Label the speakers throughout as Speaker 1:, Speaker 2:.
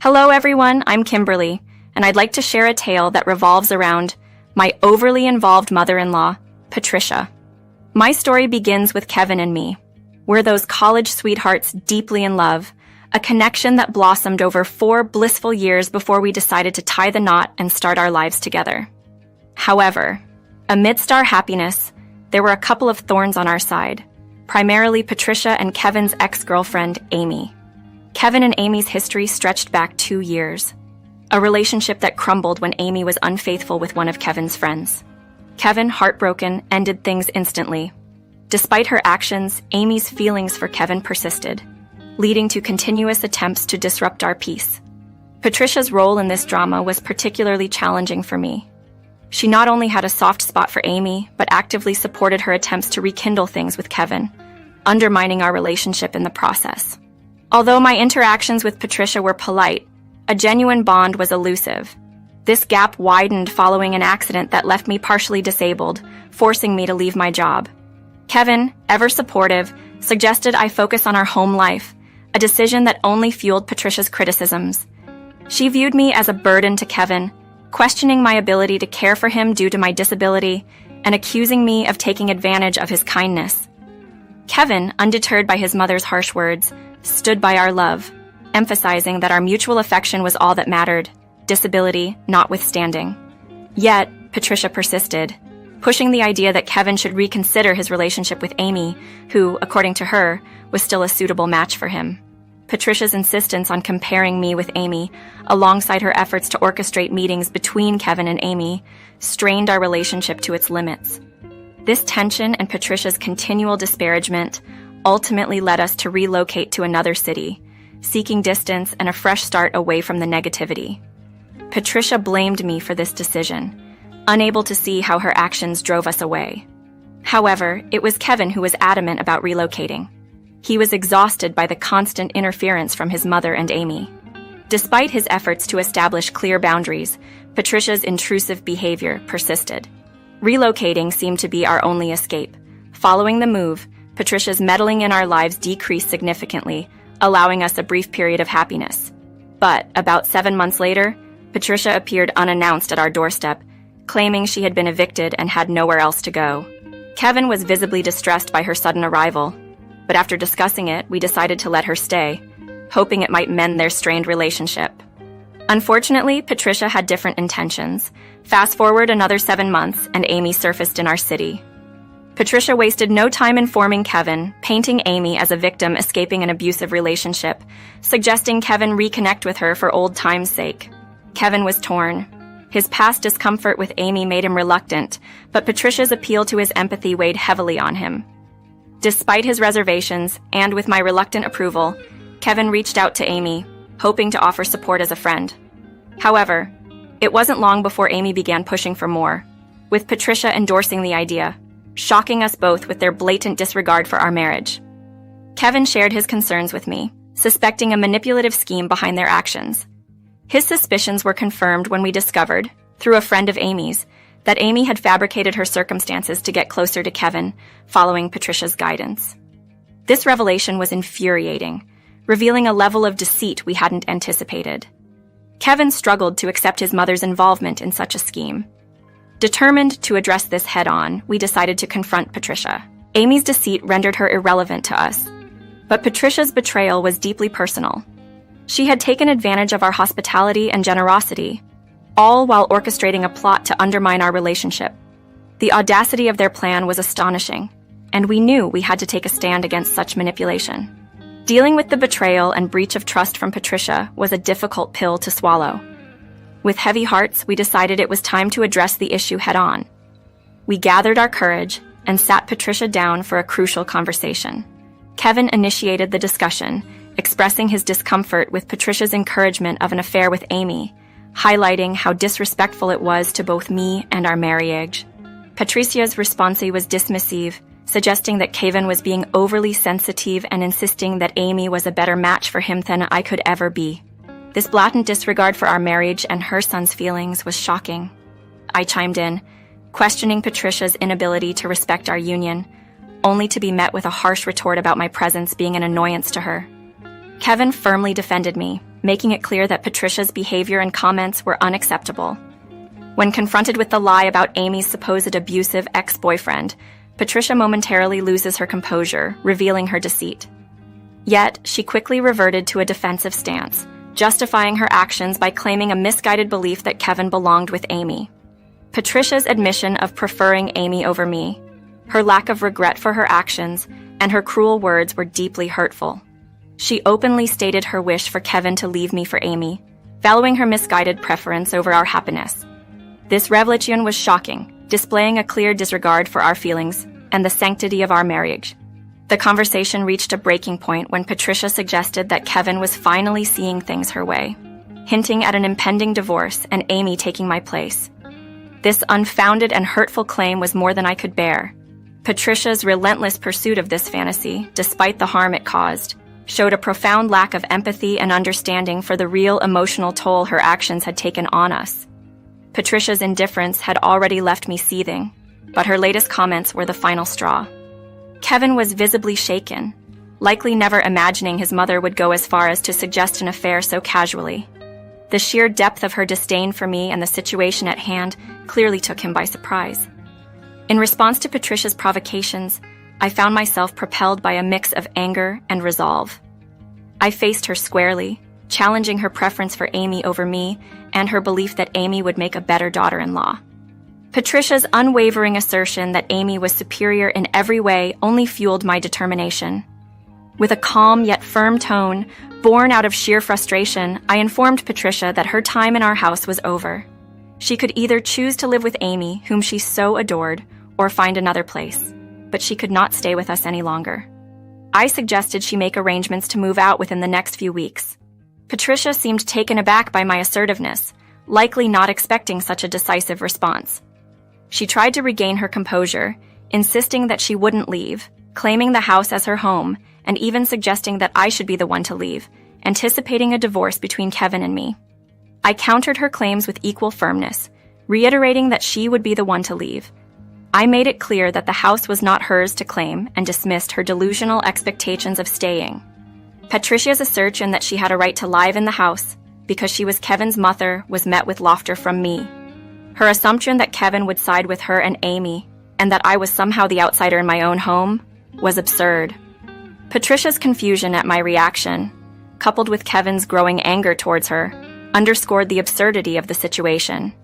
Speaker 1: Hello everyone, I'm Kimberly, and I'd like to share a tale that revolves around my overly involved mother-in-law, Patricia. My story begins with Kevin and me. We're those college sweethearts deeply in love, a connection that blossomed over 4 blissful years before we decided to tie the knot and start our lives together. However, amidst our happiness, there were a couple of thorns on our side, primarily Patricia and Kevin's ex-girlfriend, Amy. Kevin and Amy's history stretched back 2 years, a relationship that crumbled when Amy was unfaithful with one of Kevin's friends. Kevin, heartbroken, ended things instantly. Despite her actions, Amy's feelings for Kevin persisted, leading to continuous attempts to disrupt our peace. Patricia's role in this drama was particularly challenging for me. She not only had a soft spot for Amy, but actively supported her attempts to rekindle things with Kevin, undermining our relationship in the process. Although my interactions with Patricia were polite, a genuine bond was elusive. This gap widened following an accident that left me partially disabled, forcing me to leave my job. Kevin, ever supportive, suggested I focus on our home life, a decision that only fueled Patricia's criticisms. She viewed me as a burden to Kevin, questioning my ability to care for him due to my disability, and accusing me of taking advantage of his kindness. Kevin, undeterred by his mother's harsh words, stood by our love, emphasizing that our mutual affection was all that mattered, disability notwithstanding. Yet, Patricia persisted, pushing the idea that Kevin should reconsider his relationship with Amy, who, according to her, was still a suitable match for him. Patricia's insistence on comparing me with Amy, alongside her efforts to orchestrate meetings between Kevin and Amy, strained our relationship to its limits. This tension and Patricia's continual disparagement ultimately led us to relocate to another city, seeking distance and a fresh start away from the negativity. Patricia blamed me for this decision, unable to see how her actions drove us away. However, it was Kevin who was adamant about relocating. He was exhausted by the constant interference from his mother and Amy. Despite his efforts to establish clear boundaries, Patricia's intrusive behavior persisted. Relocating seemed to be our only escape. Following the move, Patricia's meddling in our lives decreased significantly, allowing us a brief period of happiness. But about 7 months later, Patricia appeared unannounced at our doorstep, claiming she had been evicted and had nowhere else to go. Kevin was visibly distressed by her sudden arrival, but after discussing it, we decided to let her stay, hoping it might mend their strained relationship. Unfortunately, Patricia had different intentions. Fast forward another 7 months, and Amy surfaced in our city. Patricia wasted no time informing Kevin, painting Amy as a victim escaping an abusive relationship, suggesting Kevin reconnect with her for old times' sake. Kevin was torn. His past discomfort with Amy made him reluctant, but Patricia's appeal to his empathy weighed heavily on him. Despite his reservations, and with my reluctant approval, Kevin reached out to Amy, hoping to offer support as a friend. However, it wasn't long before Amy began pushing for more, with Patricia endorsing the idea, shocking us both with their blatant disregard for our marriage. Kevin shared his concerns with me, suspecting a manipulative scheme behind their actions. His suspicions were confirmed when we discovered, through a friend of Amy's, that Amy had fabricated her circumstances to get closer to Kevin, following Patricia's guidance. This revelation was infuriating, revealing a level of deceit we hadn't anticipated. Kevin struggled to accept his mother's involvement in such a scheme. Determined to address this head-on, we decided to confront Patricia. Amy's deceit rendered her irrelevant to us, but Patricia's betrayal was deeply personal. She had taken advantage of our hospitality and generosity, all while orchestrating a plot to undermine our relationship. The audacity of their plan was astonishing, and we knew we had to take a stand against such manipulation. Dealing with the betrayal and breach of trust from Patricia was a difficult pill to swallow. With heavy hearts, we decided it was time to address the issue head-on. We gathered our courage and sat Patricia down for a crucial conversation. Kevin initiated the discussion, expressing his discomfort with Patricia's encouragement of an affair with Amy, highlighting how disrespectful it was to both me and our marriage. Patricia's response was dismissive, suggesting that Kevin was being overly sensitive and insisting that Amy was a better match for him than I could ever be. This blatant disregard for our marriage and her son's feelings was shocking. I chimed in, questioning Patricia's inability to respect our union, only to be met with a harsh retort about my presence being an annoyance to her. Kevin firmly defended me, making it clear that Patricia's behavior and comments were unacceptable. When confronted with the lie about Amy's supposed abusive ex-boyfriend, Patricia momentarily loses her composure, revealing her deceit. Yet, she quickly reverted to a defensive stance, justifying her actions by claiming a misguided belief that Kevin belonged with Amy. Patricia's admission of preferring Amy over me, her lack of regret for her actions, and her cruel words were deeply hurtful. She openly stated her wish for Kevin to leave me for Amy, valuing her misguided preference over our happiness. This revelation was shocking, displaying a clear disregard for our feelings and the sanctity of our marriage. The conversation reached a breaking point when Patricia suggested that Kevin was finally seeing things her way, hinting at an impending divorce and Amy taking my place. This unfounded and hurtful claim was more than I could bear. Patricia's relentless pursuit of this fantasy, despite the harm it caused, showed a profound lack of empathy and understanding for the real emotional toll her actions had taken on us. Patricia's indifference had already left me seething, but her latest comments were the final straw. Kevin was visibly shaken, likely never imagining his mother would go as far as to suggest an affair so casually. The sheer depth of her disdain for me and the situation at hand clearly took him by surprise. In response to Patricia's provocations, I found myself propelled by a mix of anger and resolve. I faced her squarely, challenging her preference for Amy over me and her belief that Amy would make a better daughter-in-law. Patricia's unwavering assertion that Amy was superior in every way only fueled my determination. With a calm yet firm tone, born out of sheer frustration, I informed Patricia that her time in our house was over. She could either choose to live with Amy, whom she so adored, or find another place, but she could not stay with us any longer. I suggested she make arrangements to move out within the next few weeks. Patricia seemed taken aback by my assertiveness, likely not expecting such a decisive response. She tried to regain her composure, insisting that she wouldn't leave, claiming the house as her home, and even suggesting that I should be the one to leave, anticipating a divorce between Kevin and me. I countered her claims with equal firmness, reiterating that she would be the one to leave. I made it clear that the house was not hers to claim and dismissed her delusional expectations of staying. Patricia's assertion that she had a right to live in the house because she was Kevin's mother was met with laughter from me. Her assumption that Kevin would side with her and Amy, and that I was somehow the outsider in my own home, was absurd. Patricia's confusion at my reaction, coupled with Kevin's growing anger towards her, underscored the absurdity of the situation.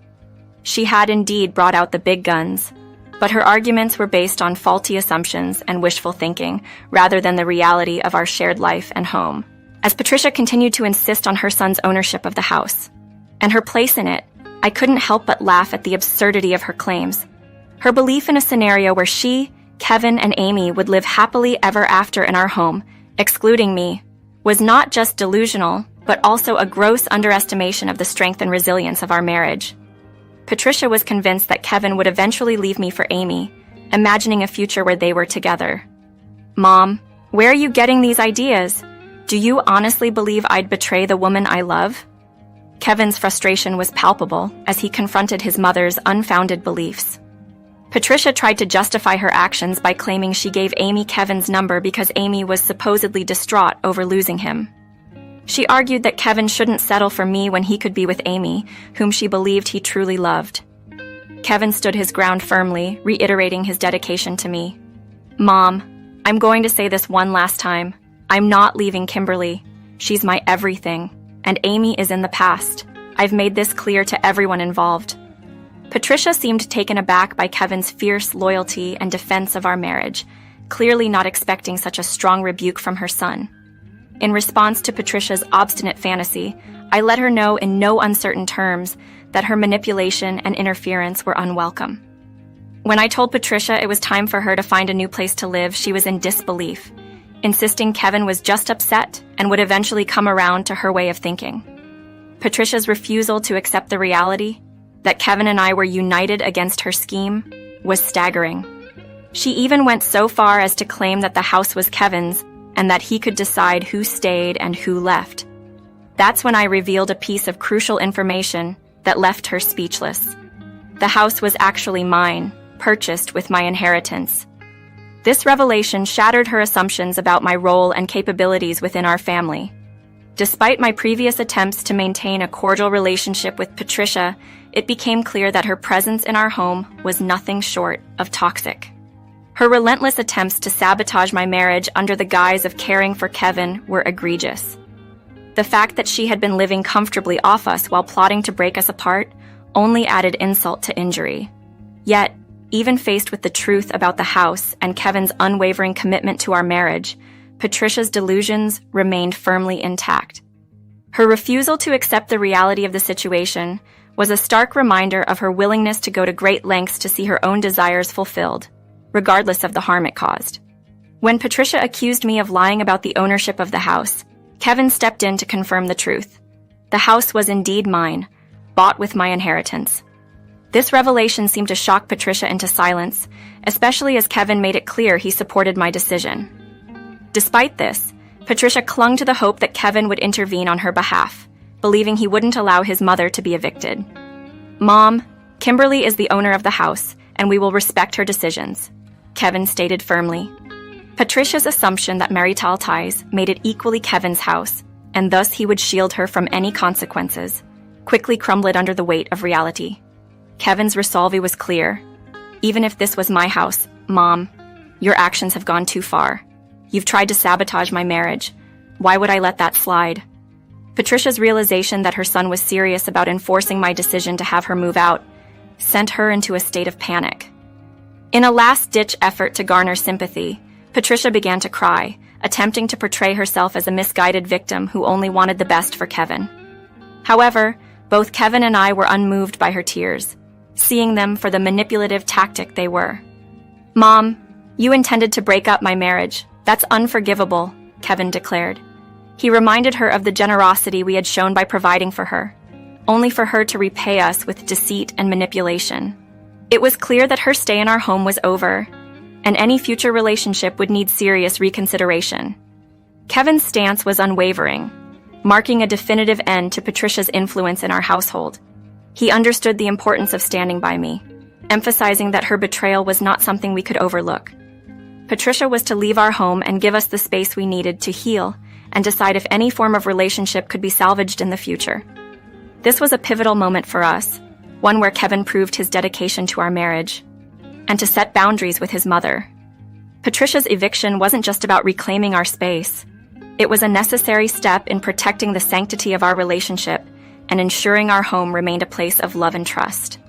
Speaker 1: She had indeed brought out the big guns, but her arguments were based on faulty assumptions and wishful thinking rather than the reality of our shared life and home. As Patricia continued to insist on her son's ownership of the house and her place in it, I couldn't help but laugh at the absurdity of her claims. Her belief in a scenario where she, Kevin, and Amy would live happily ever after in our home, excluding me, was not just delusional, but also a gross underestimation of the strength and resilience of our marriage. Patricia was convinced that Kevin would eventually leave me for Amy, imagining a future where they were together. Mom, where are you getting these ideas? Do you honestly believe I'd betray the woman I love? Kevin's frustration was palpable as he confronted his mother's unfounded beliefs. Patricia tried to justify her actions by claiming she gave Amy Kevin's number because Amy was supposedly distraught over losing him. She argued that Kevin shouldn't settle for me when he could be with Amy, whom she believed he truly loved. Kevin stood his ground firmly, reiterating his dedication to me. Mom, I'm going to say this one last time. I'm not leaving Kimberly. She's my everything, and Amy is in the past. I've made this clear to everyone involved. Patricia seemed taken aback by Kevin's fierce loyalty and defense of our marriage, clearly not expecting such a strong rebuke from her son. In response to Patricia's obstinate fantasy, I let her know in no uncertain terms that her manipulation and interference were unwelcome. When I told Patricia it was time for her to find a new place to live, she was in disbelief, insisting Kevin was just upset and would eventually come around to her way of thinking. Patricia's refusal to accept the reality that Kevin and I were united against her scheme was staggering. She even went so far as to claim that the house was Kevin's and that he could decide who stayed and who left. That's when I revealed a piece of crucial information that left her speechless. The house was actually mine, purchased with my inheritance. This revelation shattered her assumptions about my role and capabilities within our family. Despite my previous attempts to maintain a cordial relationship with Patricia, it became clear that her presence in our home was nothing short of toxic. Her relentless attempts to sabotage my marriage under the guise of caring for Kevin were egregious. The fact that she had been living comfortably off us while plotting to break us apart only added insult to injury. Yet, even faced with the truth about the house and Kevin's unwavering commitment to our marriage, Patricia's delusions remained firmly intact. Her refusal to accept the reality of the situation was a stark reminder of her willingness to go to great lengths to see her own desires fulfilled, regardless of the harm it caused. When Patricia accused me of lying about the ownership of the house, Kevin stepped in to confirm the truth. The house was indeed mine, bought with my inheritance. This revelation seemed to shock Patricia into silence, especially as Kevin made it clear he supported my decision. Despite this, Patricia clung to the hope that Kevin would intervene on her behalf, believing he wouldn't allow his mother to be evicted. "Mom, Kimberly is the owner of the house, and we will respect her decisions," Kevin stated firmly. Patricia's assumption that marital ties made it equally Kevin's house, and thus he would shield her from any consequences, quickly crumbled under the weight of reality. Kevin's resolve was clear. "Even if this was my house, Mom, your actions have gone too far. You've tried to sabotage my marriage. Why would I let that slide?" Patricia's realization that her son was serious about enforcing my decision to have her move out sent her into a state of panic. In a last-ditch effort to garner sympathy, Patricia began to cry, attempting to portray herself as a misguided victim who only wanted the best for Kevin. However, both Kevin and I were unmoved by her tears, seeing them for the manipulative tactic they were. "Mom, you intended to break up my marriage. That's unforgivable," Kevin declared. He reminded her of the generosity we had shown by providing for her, only for her to repay us with deceit and manipulation. It was clear that her stay in our home was over, and any future relationship would need serious reconsideration. Kevin's stance was unwavering, marking a definitive end to Patricia's influence in our household. He understood the importance of standing by me, emphasizing that her betrayal was not something we could overlook. Patricia was to leave our home and give us the space we needed to heal and decide if any form of relationship could be salvaged in the future. This was a pivotal moment for us, one where Kevin proved his dedication to our marriage, and to set boundaries with his mother. Patricia's eviction wasn't just about reclaiming our space. It was a necessary step in protecting the sanctity of our relationship and ensuring our home remained a place of love and trust.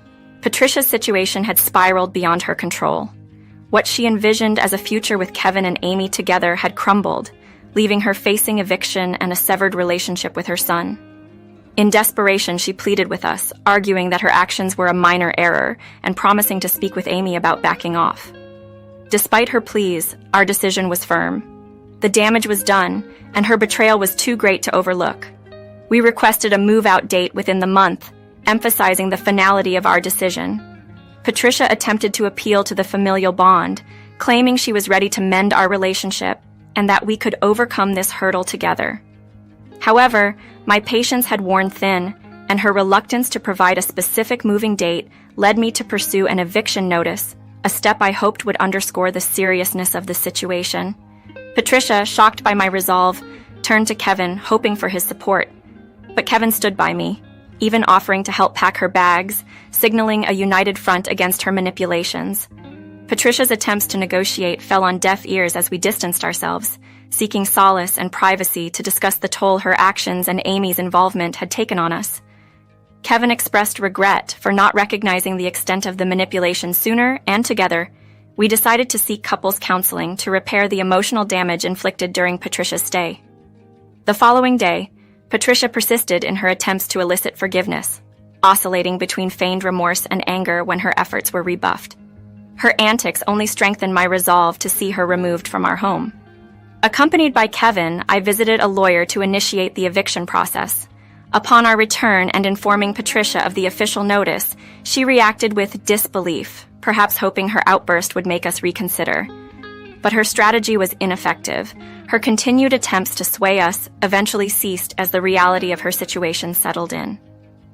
Speaker 1: Patricia's situation had spiraled beyond her control. What she envisioned as a future with Kevin and Amy together had crumbled, leaving her facing eviction and a severed relationship with her son. In desperation, she pleaded with us, arguing that her actions were a minor error and promising to speak with Amy about backing off. Despite her pleas, our decision was firm. The damage was done, and her betrayal was too great to overlook. We requested a move-out date within the month, emphasizing the finality of our decision. Patricia attempted to appeal to the familial bond, claiming she was ready to mend our relationship and that we could overcome this hurdle together. However, my patience had worn thin, and her reluctance to provide a specific moving date led me to pursue an eviction notice, a step I hoped would underscore the seriousness of the situation. Patricia, shocked by my resolve, turned to Kevin, hoping for his support. But Kevin stood by me, even offering to help pack her bags, signaling a united front against her manipulations. Patricia's attempts to negotiate fell on deaf ears as we distanced ourselves, seeking solace and privacy to discuss the toll her actions and Amy's involvement had taken on us. Kevin expressed regret for not recognizing the extent of the manipulation sooner, and together, we decided to seek couples counseling to repair the emotional damage inflicted during Patricia's stay. The following day, Patricia persisted in her attempts to elicit forgiveness, oscillating between feigned remorse and anger when her efforts were rebuffed. Her antics only strengthened my resolve to see her removed from our home. Accompanied by Kevin, I visited a lawyer to initiate the eviction process. Upon our return and informing Patricia of the official notice, she reacted with disbelief, perhaps hoping her outburst would make us reconsider. But her strategy was ineffective. Her continued attempts to sway us eventually ceased as the reality of her situation settled in.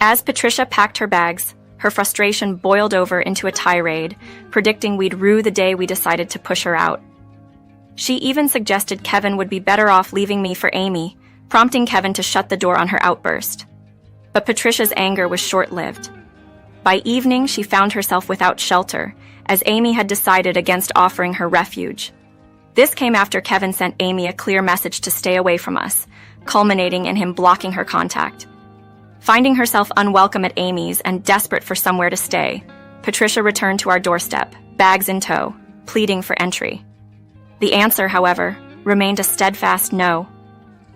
Speaker 1: As Patricia packed her bags, her frustration boiled over into a tirade, predicting we'd rue the day we decided to push her out. She even suggested Kevin would be better off leaving me for Amy, prompting Kevin to shut the door on her outburst. But Patricia's anger was short-lived. By evening, she found herself without shelter, as Amy had decided against offering her refuge. This came after Kevin sent Amy a clear message to stay away from us, culminating in him blocking her contact. Finding herself unwelcome at Amy's and desperate for somewhere to stay, Patricia returned to our doorstep, bags in tow, pleading for entry. The answer, however, remained a steadfast no.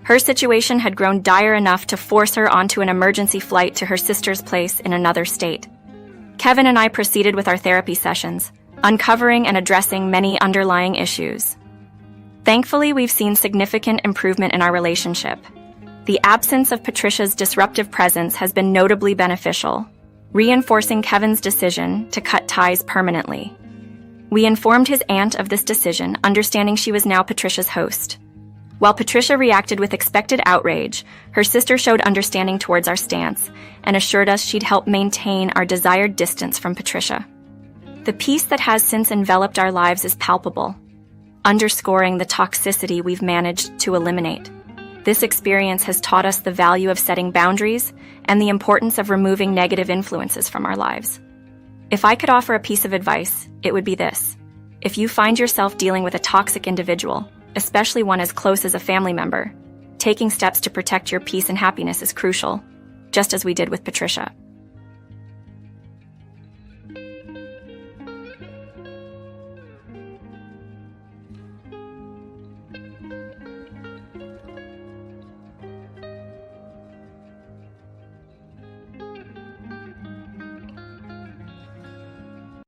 Speaker 1: Her situation had grown dire enough to force her onto an emergency flight to her sister's place in another state. Kevin and I proceeded with our therapy sessions, uncovering and addressing many underlying issues. Thankfully, we've seen significant improvement in our relationship. The absence of Patricia's disruptive presence has been notably beneficial, reinforcing Kevin's decision to cut ties permanently. We informed his aunt of this decision, understanding she was now Patricia's host. While Patricia reacted with expected outrage, her sister showed understanding towards our stance and assured us she'd help maintain our desired distance from Patricia. The peace that has since enveloped our lives is palpable, underscoring the toxicity we've managed to eliminate. This experience has taught us the value of setting boundaries and the importance of removing negative influences from our lives. If I could offer a piece of advice, it would be this. If you find yourself dealing with a toxic individual, especially one as close as a family member, taking steps to protect your peace and happiness is crucial, just as we did with Patricia.